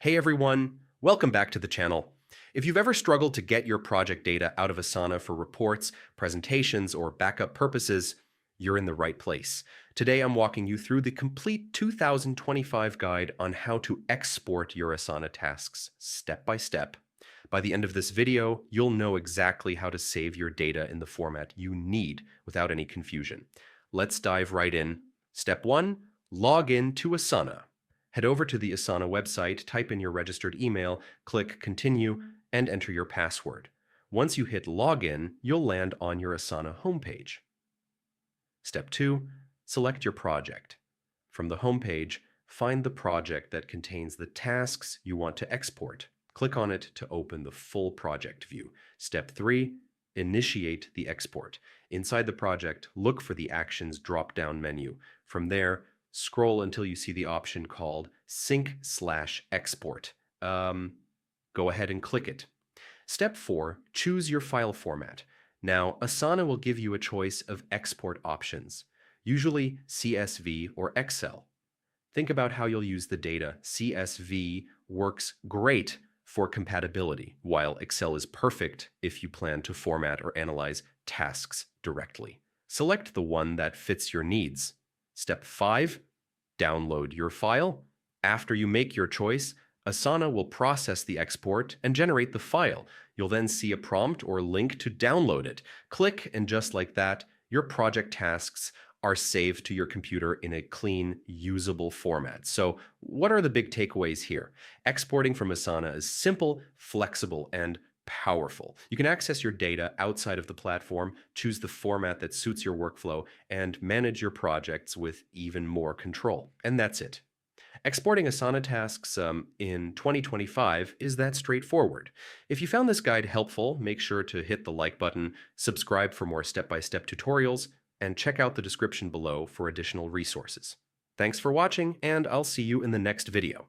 Hey everyone, welcome back to the channel. If you've ever struggled to get your project data out of Asana for reports, presentations, or backup purposes, you're in the right place. Today I'm walking you through the complete 2025 guide on how to export your Asana tasks step by step. By the end of this video, you'll know exactly how to save your data in the format you need without any confusion. Let's dive right in. Step 1. Log in to Asana. Head over to the Asana website, type in your registered email, click Continue, and enter your password. Once you hit Login, you'll land on your Asana homepage. Step 2. Select your project. From the homepage, find the project that contains the tasks you want to export. Click on it to open the full project view. Step 3. Initiate the export. Inside the project, look for the Actions drop-down menu. From there, scroll until you see the option called Sync/Export. Go ahead and click it. Step 4. Choose your file format. Now, Asana will give you a choice of export options, usually CSV or Excel. Think about how you'll use the data. CSV works great for compatibility, while Excel is perfect if you plan to format or analyze tasks directly. Select the one that fits your needs. Step 5. Download your file. After you make your choice, Asana will process the export and generate the file. You'll then see a prompt or link to download it. Click, and just like that, your project tasks are saved to your computer in a clean, usable format. So, what are the big takeaways here? Exporting from Asana is simple, flexible, and powerful. You can access your data outside of the platform, choose the format that suits your workflow, and manage your projects with even more control. And that's it. Exporting Asana tasks in 2025 is that straightforward. If you found this guide helpful, make sure to hit the like button, subscribe for more step-by-step tutorials, and check out the description below for additional resources. Thanks for watching, and I'll see you in the next video.